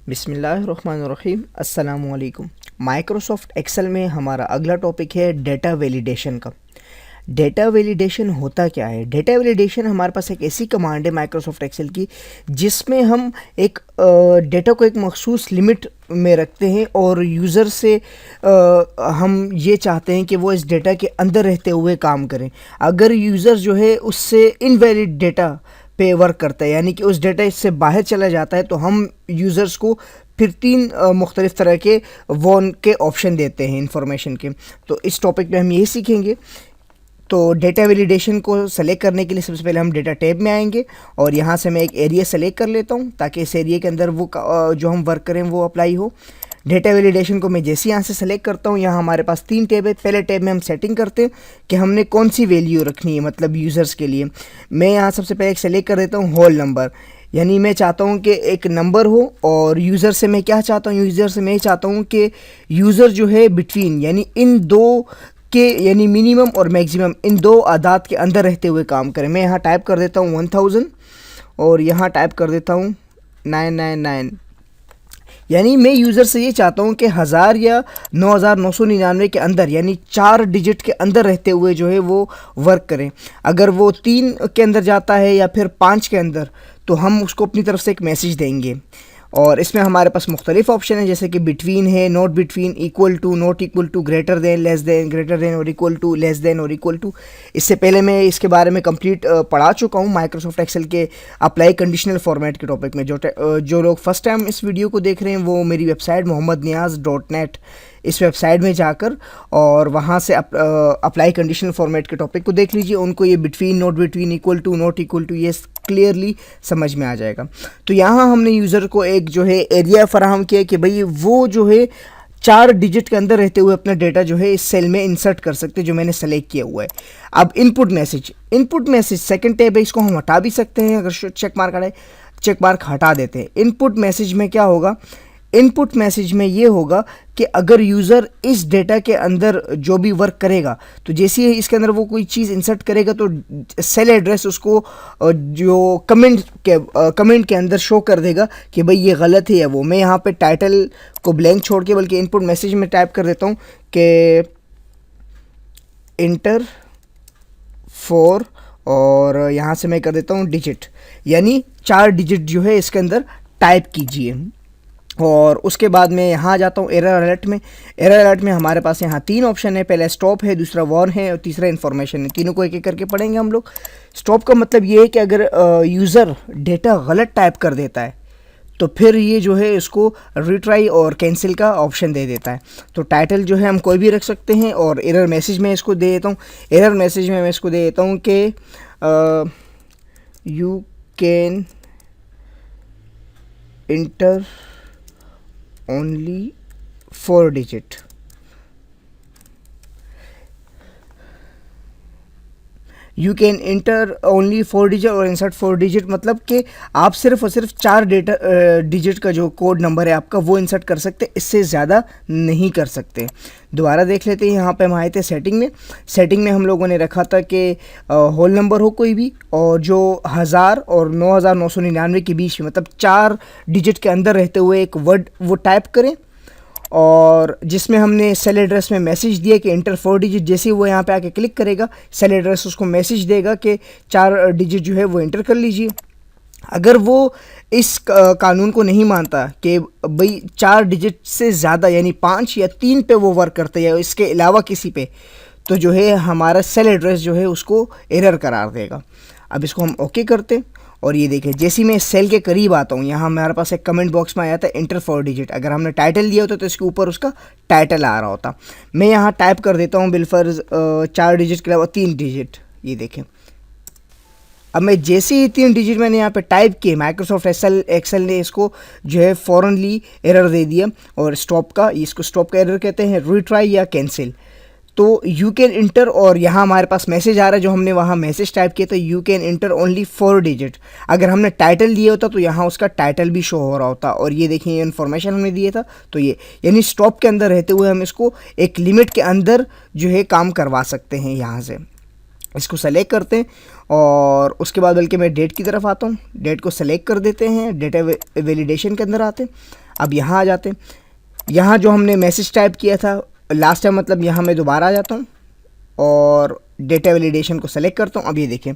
बिस्मिल्लाहिर्रहमानिर्रहीम, अस्सलामुअलैकुम। Microsoft Excel में हमारा अगला टॉपिक है डेटा वैलिडेशन का। डेटा वैलिडेशन होता क्या है? डेटा वैलिडेशन हमारे पास एक ऐसी कमांड है माइक्रोसॉफ्ट एक्सेल की जिसमें हम एक डेटा को एक मखसूस लिमिट में रखते हैं और यूज़र से हम ये चाहते हैं कि वो इस डेटा के अंदर रहते हुए काम करें। अगर यूज़र जो है उससे इनवैलिड डेटा पे वर्क करता है, यानी कि उस डेटा इससे बाहर चला जाता है, तो हम यूज़र्स को फिर तीन मुख्तलिफ़ तरह के वॉन के ऑप्शन देते हैं इंफॉर्मेशन के। तो इस टॉपिक में हम यही सीखेंगे। तो डेटा वैलिडेशन को सेलेक्ट करने के लिए सबसे पहले हम डेटा टैब में आएंगे और यहाँ से मैं एक एरिया सेलेक्ट कर लेता हूँ ताकि इस एरिया के अंदर वो जो हम वर्क करें वो अप्लाई हो। डेटा वैलिडेशन को मैं जैसे यहाँ से सेलेक्ट करता हूँ, यहाँ हमारे पास तीन टैब है। पहले टैब में हम सेटिंग करते हैं कि हमने कौन सी वैल्यू रखनी है, मतलब यूज़र्स के लिए। मैं यहाँ सबसे पहले एक सेलेक्ट कर देता हूँ होल नंबर, यानी मैं चाहता हूँ कि एक नंबर हो। और यूज़र से मैं क्या चाहता हूँ? यूज़र से मैं चाहता हूँ कि यूज़र जो है बिटवीन, यानी इन दो के, यानी मिनिमम और मैक्सिमम, इन दो आदात के अंदर रहते हुए काम करें। मैं यहाँ टाइप कर देता हूँ 1000 और यहाँ टाइप कर देता हूँ 999। यानी मैं यूज़र से ये चाहता हूँ कि 1000 या 9999 के अंदर, यानी 4 डिजिट के अंदर रहते हुए जो है वो वर्क करें। अगर वो 3 के अंदर जाता है या फिर 5 के अंदर, तो हम उसको अपनी तरफ से एक मैसेज देंगे। और इसमें हमारे पास मुख्तलिफ ऑप्शन है, जैसे कि बिटवीन है, not between, equal to, not equal to, greater than, less than, greater than और इक्वल टू, लेस देन और इक्वल टू। इससे पहले मैं इसके बारे में कंप्लीट पढ़ा चुका हूँ माइक्रोसॉफ्ट एक्सेल के अप्लाई कंडीशनल फॉर्मेट के टॉपिक में। जो लोग फर्स्ट टाइम इस वीडियो को देख रहे हैं वो मेरी वेबसाइट mohammadniaz.net, इस वेबसाइट में जाकर और वहाँ से अप्लाई कंडीशनल फॉर्मेट के टॉपिक को देख लीजिए। उनको ये between, not between, equal to, not equal to ये क्लियरली समझ में आ जाएगा। तो यहाँ हमने यूज़र को एक जो है एरिया फराहम किया कि भाई वो जो है 4 डिजिट के अंदर रहते हुए अपना डेटा जो है इस सेल में इंसर्ट कर सकते हैं, जो मैंने सेलेक्ट किया हुआ है। अब इनपुट मैसेज सेकंड टैब है, इसको हम हटा भी सकते हैं। अगर चेक मार्क आए, चेक मार्क हटा देते हैं। इनपुट मैसेज में क्या होगा? इनपुट मैसेज में ये होगा कि अगर यूज़र इस डेटा के अंदर जो भी वर्क करेगा, तो जैसे ही इसके अंदर वो कोई चीज़ इंसर्ट करेगा तो सेल एड्रेस उसको जो कमेंट के अंदर शो कर देगा कि भाई ये गलत है या वो। मैं यहाँ पे टाइटल को ब्लैंक छोड़ के बल्कि इनपुट मैसेज में टाइप कर देता हूँ कि इंटर 4 और यहाँ से मैं कर देता हूँ डिजिट, यानी 4 डिजिट जो है इसके अंदर टाइप कीजिए। और उसके बाद मैं यहाँ आ जाता हूँ एरर अलर्ट में। एरर अलर्ट में हमारे पास यहाँ 3 ऑप्शन है। पहला स्टॉप है, दूसरा वॉर्न है और तीसरा इन्फॉर्मेशन है। तीनों को एक एक करके पढ़ेंगे हम लोग। स्टॉप का मतलब ये है कि अगर यूज़र डेटा गलत टाइप कर देता है तो फिर ये जो है इसको रिट्राई और कैंसिल का ऑप्शन दे देता है। तो टाइटल जो है हम कोई भी रख सकते हैं। और एरर मैसेज में इसको दे देता हूँ, एरर मैसेज में मैं इसको दे देता हूँ कि you can inter only 4 digit। You can inter only 4 digit और इंसर्ट 4 डिजिट, मतलब कि आप सिर्फ और सिर्फ 4 डिजिट का जो कोड नंबर है आपका वो इंसर्ट कर सकते हैं, इससे ज़्यादा नहीं कर सकते। दोबारा देख लेते हैं। यहाँ पे हम आए थे सेटिंग में हम लोगों ने रखा था कि होल नंबर हो कोई भी और जो 1000 और 9999 के बीच में, मतलब 4 डिजिट के अंदर रहते हुए एक वर्ड वो टाइप करें। और जिसमें हमने सेल एड्रेस में मैसेज दिया कि इंटर 4 डिजिट। जैसे ही वो यहाँ पे आके क्लिक करेगा, सेल एड्रेस उसको मैसेज देगा कि 4 डिजिट जो है वो इंटर कर लीजिए। अगर वो इस कानून को नहीं मानता कि भाई 4 डिजिट से ज़्यादा, यानी 5 या 3 पे वो वर्क करते हैं या इसके अलावा किसी पे, तो जो है हमारा सेल एड्रेस जो है उसको एरर करार देगा। अब इसको हम ओके करते और ये देखिए जैसे ही मैं सेल के करीब आता हूँ, यहाँ हमारे पास एक कमेंट बॉक्स में आया था इंटर 4 डिजिट। अगर हमने टाइटल दिया होता तो इसके ऊपर उसका टाइटल आ रहा होता। मैं यहाँ टाइप कर देता हूँ बिलफर्ज 4 डिजिट के अलावा 3 डिजिट। ये देखें अब मैं जैसे ही 3 डिजिट मैंने यहाँ पे टाइप किए, माइक्रोसॉफ्ट एक्सेल ने इसको जो है फ़ौरनली एरर दे दिया, और इसको स्टॉप का एरर कहते हैं, रिट्राई या कैंसिल। तो यू कैन इंटर, और यहाँ हमारे पास मैसेज आ रहा है, जो हमने वहाँ मैसेज टाइप किया था, you can inter only 4 digit. अगर हमने टाइटल दिया होता तो यहाँ उसका टाइटल भी शो हो रहा होता, और ये देखिए ये इन्फॉर्मेशन हमने दिया था। तो ये यानी स्टॉप के अंदर रहते हुए हम इसको एक लिमिट के अंदर जो है काम करवा सकते हैं। यहाँ से इसको सेलेक्ट करते हैं, और उसके बाद बल्कि मैं डेट की तरफ आता हूँ, डेट को सेलेक्ट कर देते हैं, डेटा वैलिडेशन के अंदर आते हैं। अब यहाँ आ जाते हैं, यहाँ जो हमने मैसेज टाइप किया था लास्ट टाइम, मतलब यहाँ मैं दोबारा आ जाता हूँ और डेटा वैलिडेशन को सेलेक्ट करता हूँ। अब ये देखें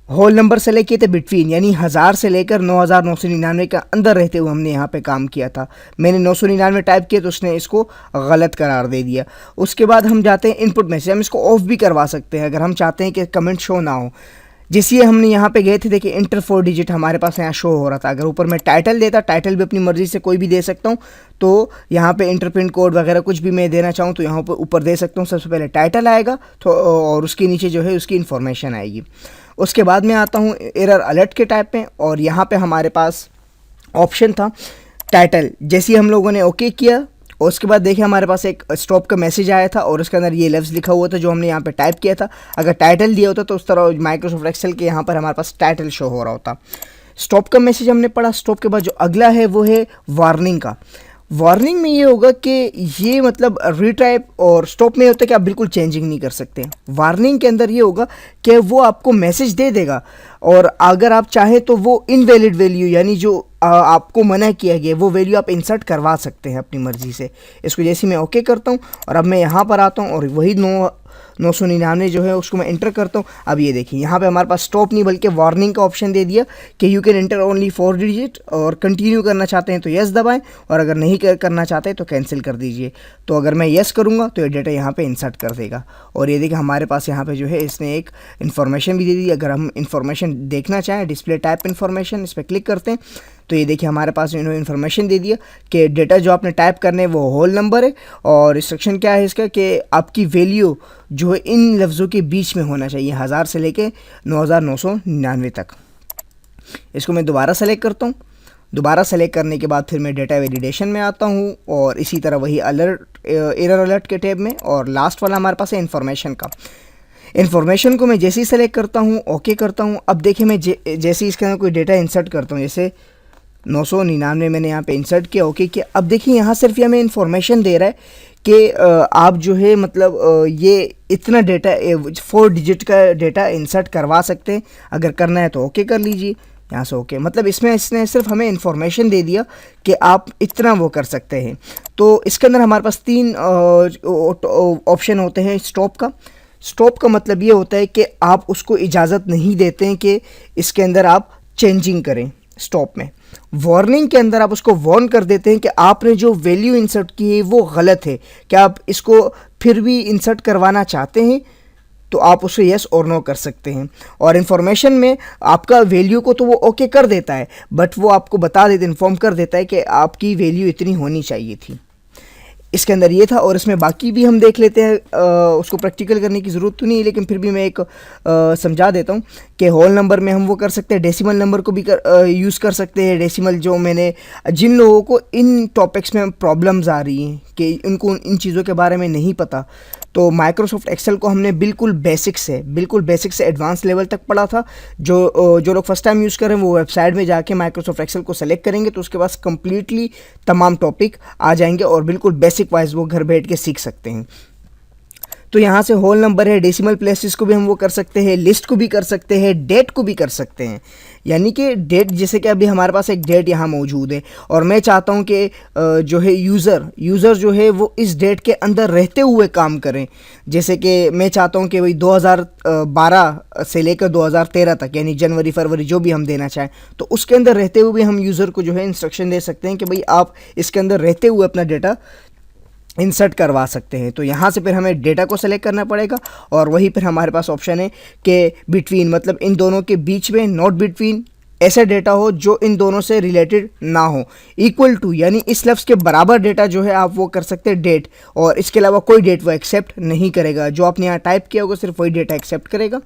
होल नंबर सेलेक्ट किए थे बिटवीन, यानी 1000 से लेकर 9999 के अंदर रहते हुए हमने यहाँ पे काम किया था। मैंने 999 टाइप किया तो उसने इसको गलत करार दे दिया। उसके बाद हम जाते हैं इनपुट मैसेज, हम इसको ऑफ भी करवा सकते हैं अगर हम चाहते हैं कि कमेंट शो ना हो। जैसे हमने यहाँ पे गए थे, देखिए इंटर 4 डिजिट हमारे पास यहाँ शो हो रहा था। अगर ऊपर मैं टाइटल देता, टाइटल भी अपनी मर्ज़ी से कोई भी दे सकता हूँ, तो यहाँ पे इंटरप्रिंट कोड वगैरह कुछ भी मैं देना चाहूँ तो यहाँ पे ऊपर दे सकता हूँ। सबसे पहले टाइटल आएगा तो, और उसके नीचे जो है उसकी इन्फॉर्मेशन आएगी। उसके बाद मैं आता हूँ एरर अलर्ट के टाइप में, और यहाँ पे हमारे पास ऑप्शन था टाइटल। जैसे ही हम लोगों ने ओके किया, और उसके बाद देखिए हमारे पास एक स्टॉप का मैसेज आया था, और उसके अंदर ये लफ्ज़ लिखा हुआ था जो हमने यहाँ पे टाइप किया था। अगर टाइटल दिया होता तो उस तरह माइक्रोसॉफ्ट एक्सेल के यहाँ पर हमारे पास टाइटल शो हो रहा होता। स्टॉप का मैसेज हमने पढ़ा। स्टॉप के बाद जो अगला है वो है वार्निंग का। वार्निंग में ये होगा कि ये मतलब रीटाइप, और स्टॉप में होता है कि आप बिल्कुल चेंजिंग नहीं कर सकते। वार्निंग के अंदर ये होगा कि वो आपको मैसेज दे देगा, और अगर आप चाहें तो वो इनवैलिड वैल्यू, यानी जो आपको मना किया गया वो वैल्यू आप इंसर्ट करवा सकते हैं अपनी मर्ज़ी से। इसको जैसे मैं ओके करता हूँ, और अब मैं यहाँ पर आता हूँ और वही 999 जो है उसको मैं इंटर करता हूँ। अब ये देखिए यहाँ पे हमारे पास स्टॉप नहीं बल्कि वार्निंग का ऑप्शन दे दिया कि you can inter only 4 digit, और कंटिन्यू करना चाहते हैं तो यस दबाएं, और अगर नहीं करना चाहते हैं तो कैंसिल कर दीजिए। तो अगर मैं यस करूँगा तो ये डेटा यहाँ पे इंसर्ट कर देगा, और ये देखिए हमारे पास यहाँ पे जो है इसने एक इन्फॉर्मेशन भी दे दी। अगर हम इन्फॉर्मेशन देखना चाहें, डिस्प्ले टाइप इन्फॉर्मेशन, इस पर क्लिक करते हैं तो ये देखिए हमारे पास इन्होंने इन्फॉर्मेशन दे दिया कि डेटा जो आपने टाइप करने है वो होल नंबर है, और इंस्ट्रक्शन क्या है इसका कि आपकी वैल्यू जो है इन लफ्ज़ों के बीच में होना चाहिए, 1000 से लेके 9999 तक। इसको मैं दोबारा सेलेक्ट करता हूँ। दोबारा सेलेक्ट करने के बाद फिर मैं डेटा वैलिडेशन में आता हूँ, और इसी तरह वही एरर अलर्ट के टैब में, और लास्ट वाला हमारे पास है इन्फॉर्मेशन का। इन्फॉर्मेशन को मैं जैसे ही सेलेक्ट करता हूँ, ओके करता हूँ। अब देखिए मैं जैसे ही इसके अंदर कोई डेटा इंसर्ट करता हूँ, जैसे 999 मैंने यहाँ पे इंसर्ट किया, ओके किया। अब देखिए यहाँ सिर्फ ये हमें इन्फॉर्मेशन दे रहा है कि आप जो है मतलब ये इतना डेटा 4 डिजिट का डेटा इंसर्ट करवा सकते हैं। अगर करना है तो ओके कर लीजिए यहाँ से। ओके मतलब इसमें इसने सिर्फ हमें इन्फॉर्मेशन दे दिया कि आप इतना वो कर सकते हैं। तो इसके अंदर हमारे पास 3 ऑप्शन होते हैं स्टॉप का। स्टॉप का मतलब ये होता है कि आप उसको इजाज़त नहीं देते हैं कि इसके अंदर आप चेंजिंग करें। स्टॉप में वार्निंग के अंदर आप उसको वार्न कर देते हैं कि आपने जो वैल्यू इंसर्ट की है वो गलत है, क्या आप इसको फिर भी इंसर्ट करवाना चाहते हैं, तो आप उसे यस और नो कर सकते हैं। और इन्फॉर्मेशन में आपका वैल्यू को तो वो ओके कर देता है, बट वो आपको बता देता, इन्फॉर्म कर देता है कि आपकी वैल्यू इतनी होनी चाहिए थी। इसके अंदर ये था, और इसमें बाकी भी हम देख लेते हैं। उसको प्रैक्टिकल करने की ज़रूरत तो नहीं है, लेकिन फिर भी मैं एक समझा देता हूँ कि होल नंबर में हम वो कर सकते हैं, डेसिमल नंबर को भी यूज़ कर सकते हैं। डेसिमल जो मैंने जिन लोगों को इन टॉपिक्स में प्रॉब्लम्स आ रही हैं कि उनको इन चीज़ों के बारे में नहीं पता, तो माइक्रोसॉफ्ट एक्सेल को हमने बिल्कुल बेसिक से एडवांस लेवल तक पढ़ा था। जो लोग फर्स्ट टाइम यूज़ कर रहे हैं वो वेबसाइट में जाके माइक्रोसॉफ्ट एक्सेल को सेलेक्ट करेंगे तो उसके पास कंप्लीटली तमाम टॉपिक आ जाएंगे, और बिल्कुल बेसिक वाइज वो घर बैठ के सीख सकते हैं। तो यहाँ से होल नंबर है, डेसिमल प्लेसेस को भी हम वो कर सकते हैं, लिस्ट को भी कर सकते हैं, डेट को भी कर सकते हैं। यानी कि डेट, जैसे कि अभी हमारे पास एक डेट यहाँ मौजूद है, और मैं चाहता हूँ कि जो है यूज़र जो है वो इस डेट के अंदर रहते हुए काम करें। जैसे कि मैं चाहता हूँ कि भाई 2012 से लेकर 2013 तक, यानी जनवरी फरवरी जो भी हम देना चाहें, तो उसके अंदर रहते हुए भी हम यूज़र को जो है इंस्ट्रक्शन दे सकते हैं कि भाई आप इसके अंदर रहते हुए अपना डेटा इंसर्ट करवा सकते हैं। तो यहाँ से फिर हमें डेटा को सेलेक्ट करना पड़ेगा, और वहीं पर हमारे पास ऑप्शन है कि बिटवीन, मतलब इन दोनों के बीच में, नॉट बिटवीन, ऐसा डेटा हो जो इन दोनों से रिलेटेड ना हो। इक्वल टू, यानी इस लफ्ज़ के बराबर डेटा जो है आप वो कर सकते हैं डेट, और इसके अलावा कोई डेट वो एक्सेप्ट नहीं करेगा। जो आपने यहाँ टाइप किया होगा सिर्फ वही डेटा एक्सेप्ट करेगा।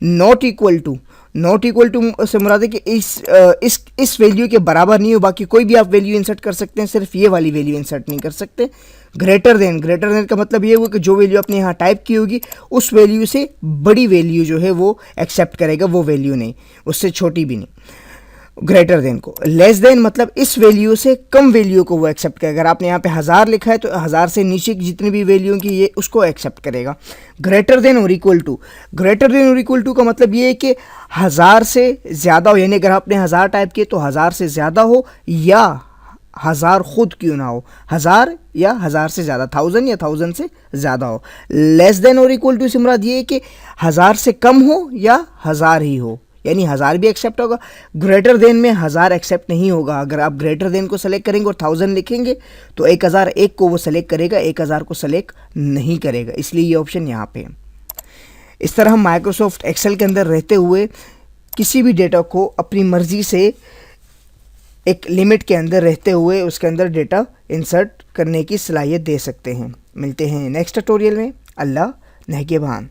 Not equal to, not equal to से मुराद है कि इस वैल्यू के बराबर नहीं हो, बाकी कोई भी आप वैल्यू इंसर्ट कर सकते हैं, सिर्फ ये वाली वैल्यू इंसर्ट नहीं कर सकते। ग्रेटर देन का मतलब ये हुआ कि जो वैल्यू आपने यहाँ टाइप की होगी उस वैल्यू से बड़ी वैल्यू जो है वो एक्सेप्ट करेगा, वो वैल्यू नहीं, उससे छोटी भी नहीं। ग्रेटर देन को, लेस देन मतलब इस वैल्यू से कम वैल्यू को वो एक्सेप्ट करेगा। अगर आपने यहाँ पे 1000 लिखा है तो 1000 से नीचे की जितनी भी वैल्यू की ये उसको एक्सेप्ट करेगा। ग्रेटर देन और इक्वल टू, ग्रेटर देन और इक्वल टू का मतलब ये है कि 1000 से ज़्यादा हो, यानी अगर आपने 1000 टाइप किए तो 1000 से ज़्यादा हो या 1000 खुद क्यों ना हो, 1000 या 1000 से ज़्यादा, 1000 या 1000 से ज़्यादा हो। लेस देन और इक्वल टू से मुराद ये है कि 1000 से कम हो या 1000 ही हो, यानी 1000 भी एक्सेप्ट होगा। ग्रेटर देन में 1000 एक्सेप्ट नहीं होगा। अगर आप ग्रेटर देन को सेलेक्ट करेंगे और 1000 लिखेंगे तो 1001 को वो सेलेक्ट करेगा, 1000 को सेलेक्ट नहीं करेगा, इसलिए ये ऑप्शन यहाँ पे है। इस तरह हम माइक्रोसॉफ्ट एक्सेल के अंदर रहते हुए किसी भी डेटा को अपनी मर्जी से एक लिमिट के अंदर रहते हुए उसके अंदर डेटा इंसर्ट करने की सलाहियत दे सकते हैं। मिलते हैं नेक्स्ट ट्यूटोरियल में। अल्लाह नेगहबान।